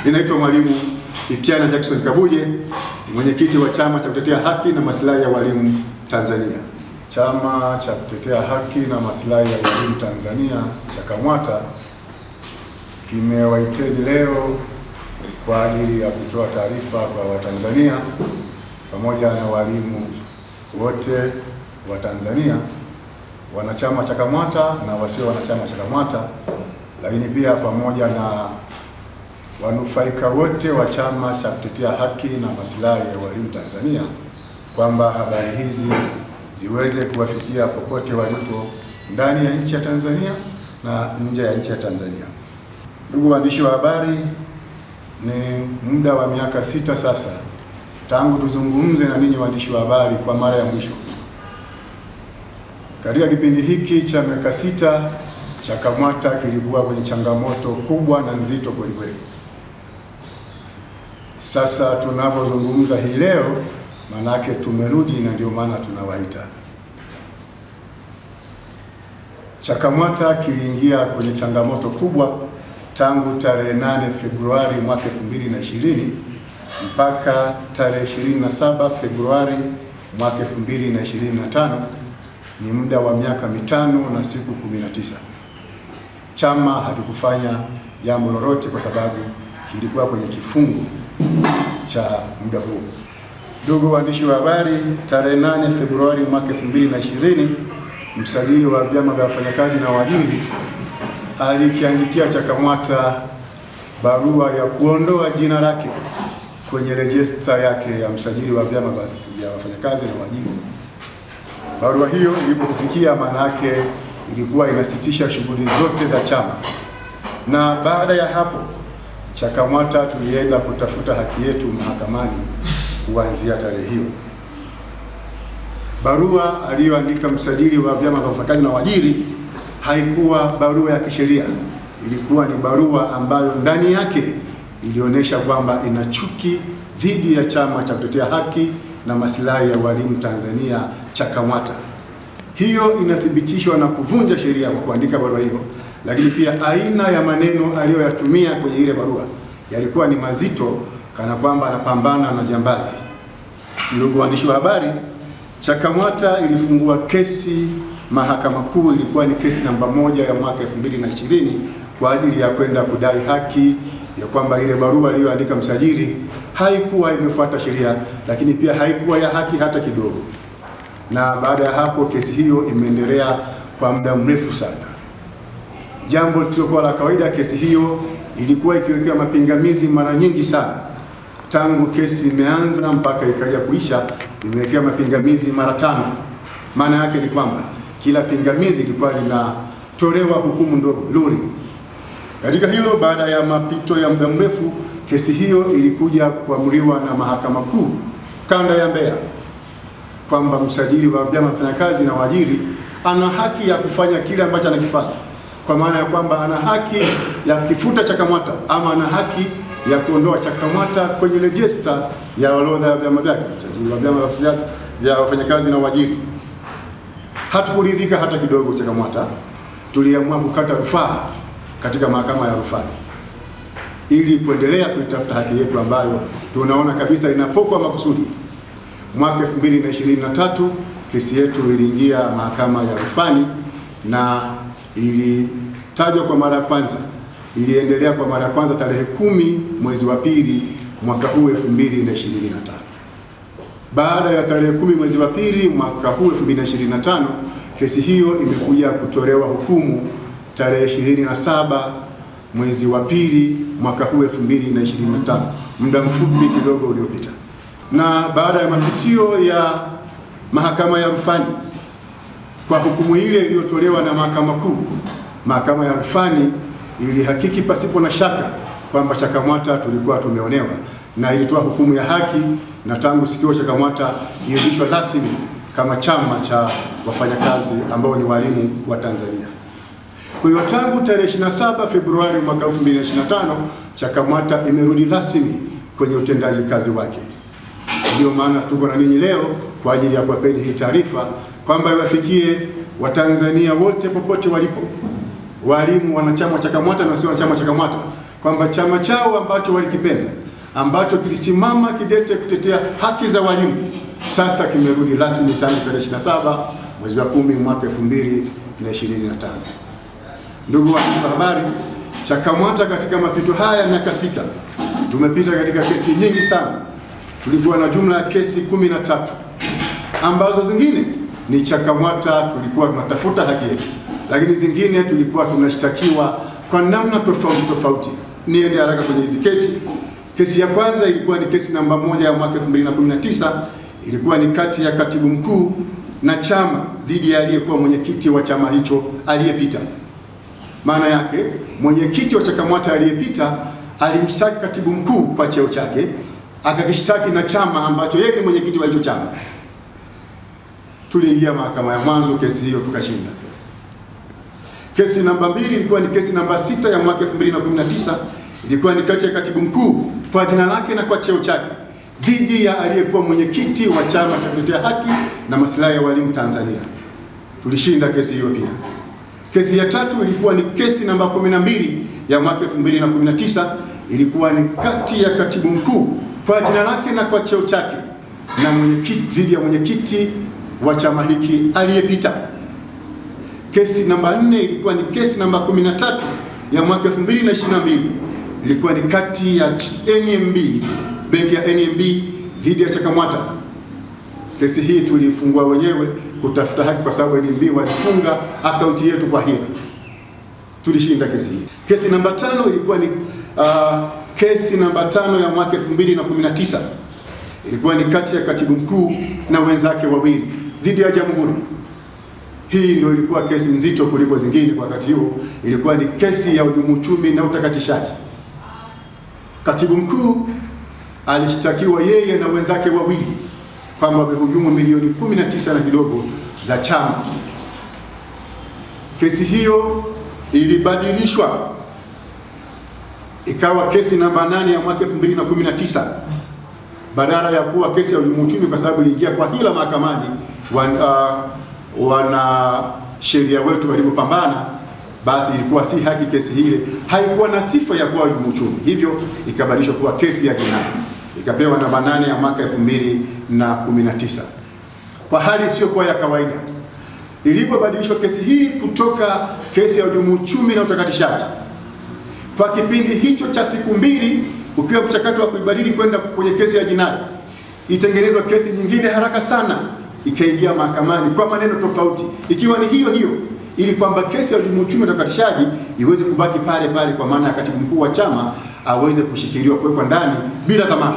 Ninaitwa Mwalimu Itiana Jackson Kabuje, mwenyekiti wa Chama cha Kutetea Haki na Maslahi ya Walimu Tanzania. Chama cha Kutetea Haki na Maslahi ya Walimu Tanzania cha KAMWATA kimewaiteni leo kwa ajili ya kutoa taarifa kwa Watanzania pamoja na walimu wote wa Tanzania, wanachama cha KAMWATA na wasio wanachama cha KAMWATA, lakini pia pamoja na wanufaika wote wa Chama cha Kutetea Haki na Maslahi ya Walimu Tanzania, kwamba habari hizi ziweze kuwafikia popote walipo ndani ya nchi ya Tanzania na nje ya nchi ya Tanzania. Ndugu waandishi wa habari, ni muda wa miaka 6 sasa tangu tuzungumze na ninyi waandishi wa habari kwa mara ya mwisho. Katika kipindi hiki cha miaka 6 cha KAMWATA kilikuwa kwenye changamoto kubwa na nzito kweli kweli. Sasa tunapozungumza hii leo, manake tumerudi, na ndio maana tunawaita. KAMWATA kiliingia kwenye changamoto kubwa tangu tarehe 8 Februari mwaka 2020 mpaka tarehe 27 Februari mwaka 2025. Ni muda wa miaka 5 na siku 19. Chama hakikufanya jambo lolote kwa sababu kilikuwa kwenye kifungo cha muda huo. Ndugu waandishi wa habari, tarehe 8 Februari mwaka 2020, msajili wa vyama vya wafanyakazi na waajiri alikiandikia KAMWATA barua ya kuondoa jina lake kwenye rejista yake ya msajili wa vyama vya wafanyakazi na waajiri. Barua hiyo ilipofikia, maana yake ilikuwa inasitisha shughuli zote za chama, na baada ya hapo KAMWATA tulienda kutafuta haki yetu mahakamani kuanzia tarehe hiyo. Barua aliyoandika msajili wa vyama vya wafanyakazi na waajiri haikuwa barua ya kisheria, ilikuwa ni barua ambayo ndani yake ilionyesha kwamba ina chuki dhidi ya Chama cha Kutetea Haki na Maslahi ya Walimu Tanzania cha KAMWATA. Hiyo inathibitishwa na kuvunja sheria kwa kuandika barua hiyo, lakini pia aina ya maneno aliyoyatumia kwenye ile barua yalikuwa ni mazito, kana kwamba anapambana na jambazi. Ndugu waandishi wa habari, KAMWATA ilifungua kesi Mahakama Kuu, ilikuwa ni kesi namba 1 ya mwaka 2020 kwa ajili ya kwenda kudai haki ya kwamba ile barua aliyoandika msajili haikuwa imefuata sheria, lakini pia haikuwa ya haki hata kidogo. Na baada ya hapo kesi hiyo imeendelea kwa muda mrefu sana. Jambo lisiokuwa la kawaida, kesi hiyo ilikuwa ikiwekea mapingamizi mara nyingi sana. Tangu kesi imeanza mpaka ikaja kuisha, imewekea mapingamizi mara 5. Maana yake ni kwamba kila pingamizi lilikuwa linatolewa hukumu ndogo, ruling. Katika hilo, baada ya mapito ya muda mrefu, kesi hiyo ilikuja kuamriwa na Mahakama Kuu Kanda ya Mbeya kwamba msajili wa vyama vya wafanyakazi na waajiri ana haki ya kufanya kile ambacho anakifanya, kwa maana ya kwamba ana haki ya kifuta KAMWATA ama ana haki ya kuondoa KAMWATA kwenye rejista ya orodha ya vyama vyake, msajili wa vyama vya wafanyakazi na waajiri. Hatukuridhika hata kidogo KAMWATA, tuliamua kukata rufaa katika mahakama ya rufani ili kuendelea kuitafuta haki yetu ambayo tunaona kabisa inapokwa makusudi. Mwaka 2023 kesi yetu iliingia mahakama ya rufani na ilitajwa kwa mara ya kwanza, iliendelea kwa mara ya kwanza tarehe 10 mwezi wa pili mwaka huu 2025. Baada ya tarehe 10 mwezi wa pili mwaka huu 2025, kesi hiyo imekuja kutolewa hukumu tarehe 27 mwezi wa pili mwaka huu 2025, muda mfupi kidogo uliopita. Na baada ya mapitio ya mahakama ya rufani kwa hukumu ile iliyotolewa na Mahakama Kuu, mahakama ya rufani ilihakiki pasipo na shaka kwamba KAMWATA tulikuwa tumeonewa, na ilitoa hukumu ya haki, na tangu sikio KAMWATA ilirudishwa rasmi kama chama cha wafanyakazi ambao ni walimu wa Tanzania. Kwa hiyo tangu tarehe 27 Februari mwaka 2025 KAMWATA imerudi rasmi kwenye utendaji kazi wake. Ndio maana tuko na ninyi leo kwa ajili ya kuwapeni hii taarifa kwamba iwafikie Watanzania wote popote walipo, walimu wanachama cha KAMWATA na sio wanachama cha KAMWATA, kwamba chama chao ambacho walikipenda, ambacho kilisimama kidete kutetea haki za walimu, sasa kimerudi rasmi tangu tarehe 27 mwezi wa 10 mwaka 2025. Ndugu waandishi wa habari, CHAKAMWATA katika mapito haya miaka 6 tumepita katika kesi nyingi sana. Tulikuwa na jumla ya kesi 13 ambazo zingine ni CHAKAMWATA tulikuwa tunatafuta haki yetu, lakini zingine tulikuwa tunashtakiwa kwa namna tofauti tofauti. Niende haraka kwenye hizi kesi. Kesi ya kwanza ilikuwa ni kesi namba 1 ya mwaka 2019, ilikuwa ni kati ya katibu mkuu na chama dhidi ya aliyekuwa mwenyekiti wa chama hicho aliyepita. Maana yake mwenyekiti wa CHAKAMWATA aliyepita alimshtaki katibu mkuu kwa cheo chake, akakishtaki na chama ambacho yeye ni mwenyekiti wa hicho chama. Tuliingia mahakama ya mwanzo, kesi hiyo tukashinda. Kesi namba 2 ilikuwa ni kesi namba 6 ya mwaka 2019, ilikuwa ni kati ya katibu mkuu kwa jina lake na kwa cheo chake dhidi ya aliyekuwa mwenyekiti wa chama cha kutetea haki na maslahi ya walimu Tanzania. Tulishinda kesi hiyo pia. Kesi ya 3 ilikuwa ni kesi namba 12 ya mwaka 2019, ilikuwa ni kati ya katibu mkuu kwa jina lake na kwa cheo chake na mwenyekiti dhidi ya mwenyekiti wa chama hiki aliyepita. Kesi namba 4 ilikuwa ni kesi namba 13 ya mwaka 2022, ilikuwa ni kati ya NMB, benki ya NMB dhidi ya CHAKAMWATA. Kesi hii tulifungua wenyewe kutafuta haki kwa sababu NMB walifunga akaunti yetu kwa hila. Tulishinda kesi hii. Kesi namba 5 ilikuwa ni kesi namba 5 ya mwaka 2019, ilikuwa ni kati ya katibu mkuu na wenzake wawili dhidi ya jamhuri. Hii ndio ilikuwa kesi nzito kuliko zingine kwa wakati huo. Ilikuwa ni kesi ya uhujumu uchumi na utakatishaji. Katibu mkuu alishtakiwa yeye na wenzake wawili kwamba wamehujumu milioni 19 na kidogo za chama. Kesi hiyo ilibadilishwa ikawa kesi namba 8 ya mwaka 2019 badala ya kuwa kesi ya uhujumu uchumi, kwa sababu iliingia kwa hila mahakamani. Wana sheria wetu walipopambana, basi ilikuwa si haki kesi hile, haikuwa na sifa ya kuwa uhujumu uchumi, hivyo ikabadilishwa kuwa kesi ya jinai, ikapewa namba 8 ya mwaka 2019. Kwa hali sio kwa ya kawaida, ilipobadilishwa kesi hii kutoka kesi ya uhujumu uchumi na utakatishaji, kwa kipindi hicho cha siku 2 ukiwa mchakato wa kuibadili kwenda kwenye kesi ya jinai, itengenezwa kesi nyingine haraka sana ikaingia mahakamani kwa maneno tofauti, ikiwa ni hiyo hiyo, ili kwamba kesi ya uhujumu uchumi na utakatishaji iweze kubaki pale pale, kwa maana ya katibu mkuu wa chama aweze kushikiliwa, kuwekwa ndani bila dhamana.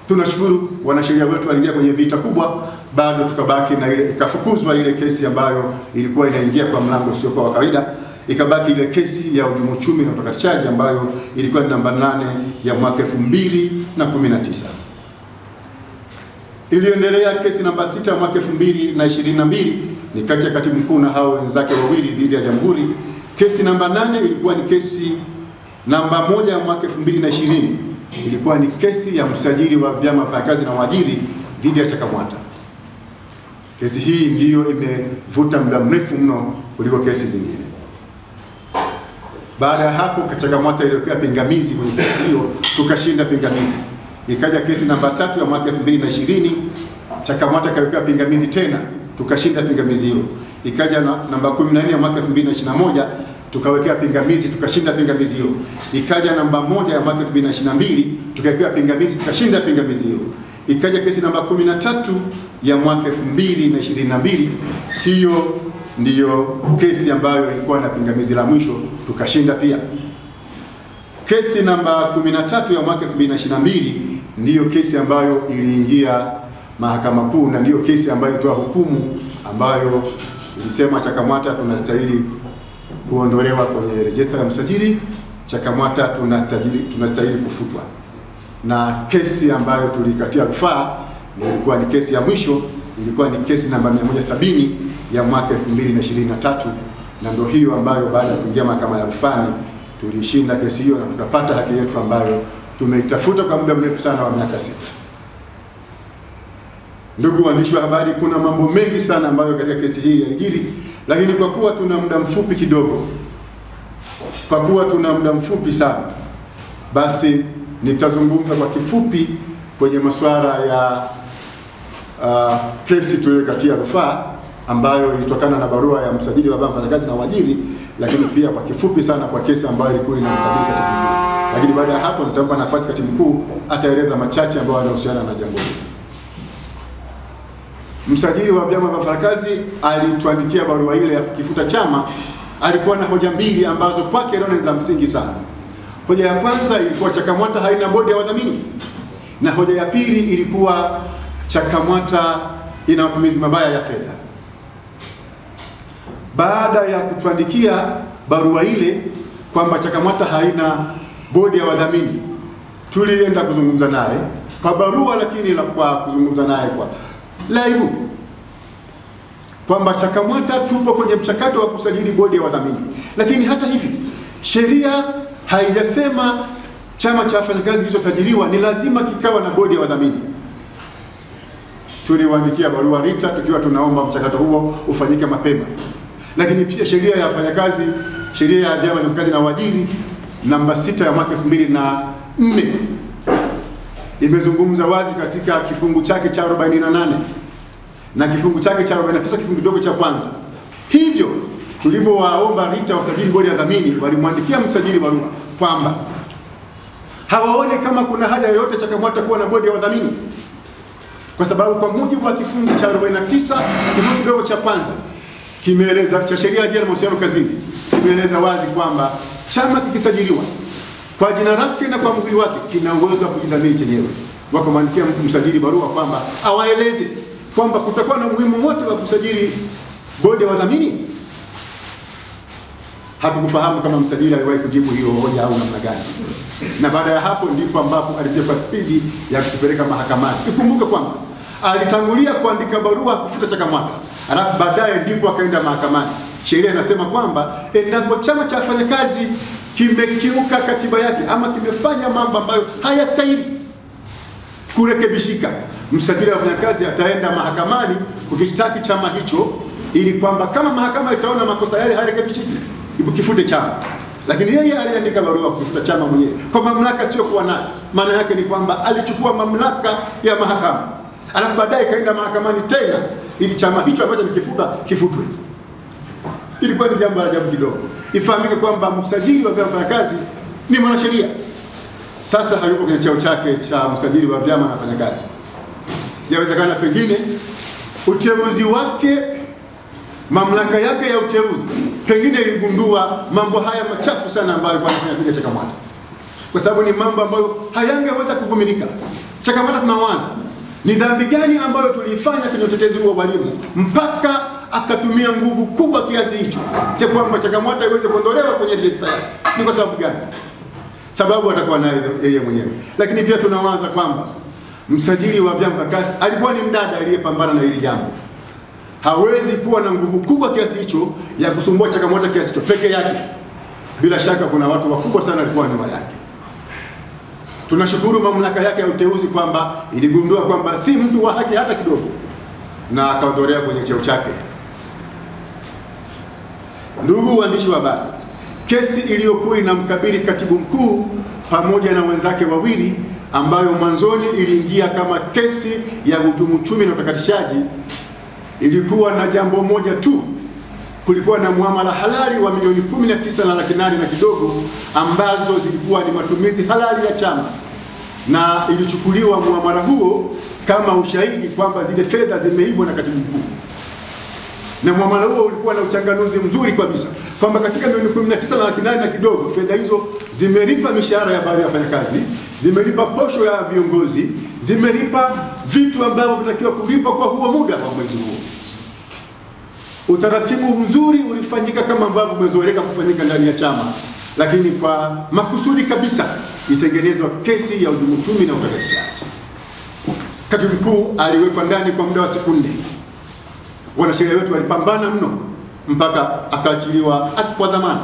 Tunashukuru wanasheria wetu waliingia kwenye vita kubwa, bado tukabaki na ile, ikafukuzwa ile kesi ambayo ilikuwa inaingia kwa mlango sio kwa kawaida, ikabaki ile kesi ya uhujumu uchumi na utakatishaji ambayo ilikuwa ni namba 8 ya mwaka 2019. Iliendelea kesi namba 6 ya mwaka 2022, ni kati ya katibu mkuu na hao wenzake wawili dhidi ya jamhuri. Kesi namba 8 ilikuwa ni kesi namba 1 ya mwaka 2020, ilikuwa ni kesi ya msajili wa vyama vya kazi na waajiri dhidi ya CHAKAMWATA. Kesi hii ndiyo imevuta muda mrefu mno kuliko kesi zingine. Baada ya hapo CHAKAMWATA iliweka pingamizi kwenye kesi hiyo, tukashinda pingamizi. Ikaja kesi namba 3 ya mwaka 2020, CHAKAMWATA kaweka pingamizi tena, tukashinda pingamizi hilo. Ikaja namba 14 ya mwaka 2021, tukawekea pingamizi, tukashinda pingamizi hilo. Ikaja namba 1 ya mwaka 2022, tukawekea pingamizi, tukashinda pingamizi hilo. Ikaja kesi namba 13 ya mwaka 2022, hiyo ndiyo kesi ambayo ilikuwa na pingamizi la mwisho, tukashinda pia. Kesi namba 13 ya mwaka 2022 ndiyo kesi ambayo iliingia mahakama kuu, na ndiyo kesi ambayo ilitoa hukumu ambayo ilisema CHAKAMWATA tunastahili kuondolewa kwenye rejista ya msajili, CHAKAMWATA tunastahili kufutwa. Na kesi ambayo tulikatia rufaa ilikuwa ni kesi ya mwisho, ilikuwa ni kesi namba 170 ya mwaka 2023, na ndio hiyo ambayo baada ya kuingia mahakama ya rufani tulishinda kesi hiyo na tukapata haki yetu ambayo tumeitafuta kwa muda mrefu sana wa miaka 6. Ndugu waandishi wa habari, kuna mambo mengi sana ambayo katika kesi hii yalijiri, lakini kwa kuwa tuna muda mfupi kidogo, Kwa kuwa tuna muda mfupi sana, basi nitazungumza kwa kifupi kwenye masuala ya kesi tuliyokatia rufaa ambayo ilitokana na barua ya msajili wa vyama wafanyakazi na waajiri, lakini pia kwa kifupi sana kwa kesi ambayo ilikuwa inamkabili katibu mkuu. Lakini baada ya hapo nitampa nafasi katibu mkuu ataeleza machache ambayo yanahusiana na jambo hili. Msajili wa vyama vya wafanyakazi alituandikia barua ile ya kukifuta chama. Alikuwa na hoja mbili ambazo kwake ni za msingi sana. Hoja ya kwanza ilikuwa CHAKAMWATA haina bodi ya wadhamini, na hoja ya pili ilikuwa CHAKAMWATA ina matumizi mabaya ya fedha. Baada ya kutuandikia barua ile kwamba CHAKAMWATA haina bodi ya wadhamini, tulienda kuzungumza naye kwa barua, lakini kwa kuzungumza naye kwa live kwamba CHAKAMWATA tupo kwenye mchakato wa kusajili bodi ya wadhamini, lakini hata hivi sheria haijasema chama cha wafanyakazi kilichosajiliwa ni lazima kikawa na bodi ya wadhamini. Tuliwaandikia barua RITA tukiwa tunaomba mchakato huo ufanyike mapema, lakini pia sheria ya wafanyakazi, sheria ya vyama vya wafanyakazi na waajiri namba 6 ya mwaka 2004 imezungumza wazi katika kifungu chake cha 48 na kifungu chake cha 49 kifungu kidogo cha kwanza. Hivyo tulivyowaomba RITA wasajili bodi ya wadhamini, walimwandikia msajili barua kwamba hawaone kama kuna haja yoyote CHAKAMWATA kuwa na bodi ya wadhamini, kwa sababu kwa mujibu wa kifungu cha 49 kifungu kidogo cha kwanza kimeeleza cha sheria ya mahusiano kazini, kimeeleza wazi kwamba chama kikisajiliwa kwa jina lake na kwa muhuri wake kina uwezo wa kujidhamini chenyewe. Wakamwandikia msajili barua kwamba awaeleze kwamba kutakuwa na umuhimu wote wa kusajili bodi ya wadhamini. Hatukufahamu kama msajili aliwahi kujibu hiyo hoja au namna gani, na baada ya hapo ndipo ambapo alipewa spidi ya kutupeleka mahakamani. Ikumbuke kwamba alitangulia kuandika barua kufuta CHAKAMWATA, alafu baadaye ndipo akaenda mahakamani. Sheria inasema kwamba endapo chama cha wafanyakazi kimekiuka katiba yake ama kimefanya mambo ambayo hayastahili kurekebishika, msajili wa wafanyakazi ataenda mahakamani kukishtaki chama hicho, ili kwamba kama mahakama itaona makosa yale hayarekebishiki kifute chama. Lakini yeye aliandika barua kufuta chama mwenyewe kwa mamlaka sio kuwa nayo. Maana yake ni kwamba alichukua mamlaka ya mahakama, alafu baadaye kaenda mahakamani tena ili chama hicho ambacho nikifuta kifutwe. Ilikuwa ni jambo la ajabu kidogo. Ifahamike kwamba msajili wa vyama vya wafanyakazi ni mwanasheria. Sasa hayupo kwenye cheo chake cha msajili wa vyama na wafanyakazi. Yawezekana pengine uteuzi wake, mamlaka yake ya uteuzi pengine iligundua mambo haya machafu sana ambayo alikuwa anafanya kile CHAKAMWATA, kwa sababu ni mambo ambayo hayangeweza kuvumilika. CHAKAMWATA tunawaza ni dhambi gani ambayo tulifanya kwenye utetezi wa walimu mpaka akatumia nguvu kubwa kiasi hicho cha kwamba CHAKAMWATA iweze kuondolewa kwenye register yake. Ni kwa sababu gani? Sababu atakuwa nayo yeye mwenyewe. Lakini pia tunawaza kwamba msajili wa vyama vya kazi alikuwa ni mdada aliyepambana na hili jambo. Hawezi kuwa na nguvu kubwa kiasi hicho ya kusumbua CHAKAMWATA kiasi hicho peke yake. Bila shaka kuna watu wakubwa sana walikuwa nyuma yake. Tunashukuru mamlaka yake ya uteuzi kwamba iligundua kwamba si mtu wa haki hata kidogo, na akaondolewa kwenye cheo chake. Ndugu waandishi wa habari, kesi iliyokuwa inamkabili katibu mkuu pamoja na wenzake wawili, ambayo mwanzoni iliingia kama kesi ya uhujumu uchumi na utakatishaji, ilikuwa na jambo moja tu. Kulikuwa na muamala halali wa milioni 19 na laki 8 na kidogo ambazo zilikuwa ni matumizi halali ya chama, na ilichukuliwa muamala huo kama ushahidi kwamba zile fedha zimeibwa na katibu mkuu. Na muamala huo ulikuwa na uchanganuzi mzuri kabisa kwamba katika milioni 19 na laki 8 na kidogo, fedha hizo zimelipa mishahara ya baadhi ya wafanyakazi, zimelipa posho ya viongozi, zimelipa vitu ambavyo vinatakiwa kulipa kwa huo muda wa mwezi huo. Utaratibu mzuri ulifanyika kama ambavyo umezoeleka kufanyika ndani ya chama, lakini kwa makusudi kabisa itengenezwa kesi ya uhujumu uchumi na utakatishaji. Katibu mkuu aliwekwa ndani kwa muda wa siku 4. Wanasheria wetu walipambana mno mpaka akaachiliwa kwa dhamana,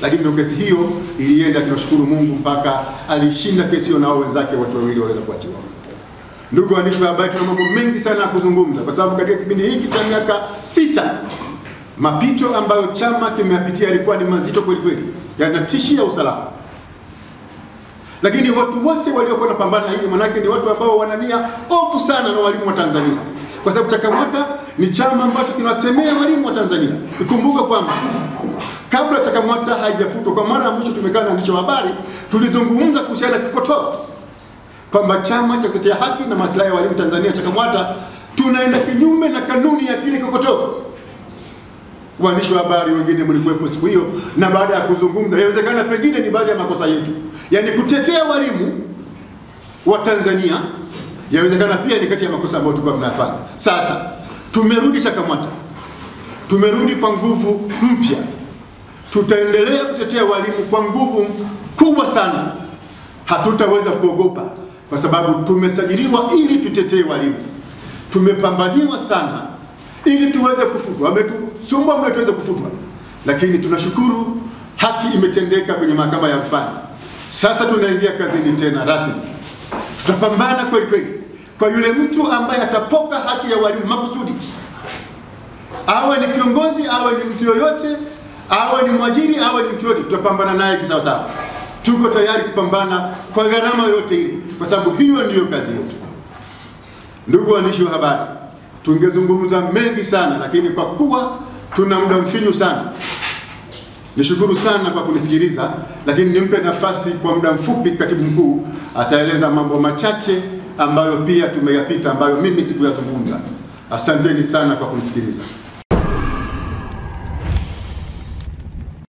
lakini ndio kesi hiyo ilienda, tunashukuru Mungu, mpaka alishinda kesi hiyo na wao wenzake watu wawili waweza kuachiwa. Ndugu waandishi wa habari, tuna mambo mengi sana ya kuzungumza, kwa sababu katika kipindi hiki cha miaka 6 mapito ambayo chama kimeyapitia yalikuwa ni mazito kweli kweli. yanatishia usalama. Lakini watu wote waliokuwa wanapambana hili, manake ni watu ambao wana nia ovu sana na walimu wa Tanzania, kwa sababu CHAKAMWATA ni chama ambacho kinasemea walimu wa Tanzania. Ikumbuke kwamba kabla CHAKAMWATA haijafutwa, kwa mara ya mwisho tumekaa na waandishi wa habari, tulizungumza kuhusiana na kikokotoo kwamba chama cha kutetea haki na maslahi ya walimu Tanzania CHAKAMWATA tunaenda kinyume na kanuni ya kile kikokotoo. Waandishi wa habari wengine mlikuwepo siku hiyo, na baada ya kuzungumza, inawezekana pengine ni baadhi ya makosa yetu, yani kutetea walimu wa Tanzania, inawezekana pia ni kati ya makosa ambayo tulikuwa tunayafanya. Sasa tumerudi CHAKAMWATA, tumerudi kwa nguvu mpya, tutaendelea kutetea walimu kwa nguvu kubwa sana. Hatutaweza kuogopa, kwa sababu tumesajiliwa ili tutetee walimu. Tumepambaniwa sana ili tuweze kufutwa, wametusumbua ili tuweze kufutwa, lakini tunashukuru haki imetendeka kwenye mahakama ya rufani. Sasa tunaingia kazini tena rasmi. Tutapambana kweli kweli kwa yule mtu ambaye atapoka haki ya walimu makusudi, awe ni kiongozi, awe ni mtu yoyote, awe ni mwajiri, awe ni mtu yote, tutapambana naye kisawa sawa. Tuko tayari kupambana kwa gharama yote ile, kwa sababu hiyo ndiyo kazi yetu. Ndugu waandishi wa habari, tungezungumza mengi sana, lakini kwa kuwa tuna muda mfinyu sana, nishukuru sana kwa kunisikiliza, lakini nimpe nafasi kwa muda mfupi katibu mkuu ataeleza mambo machache ambayo pia tumeyapita, ambayo mimi sikuyazungumza. Asanteni sana kwa kunisikiliza.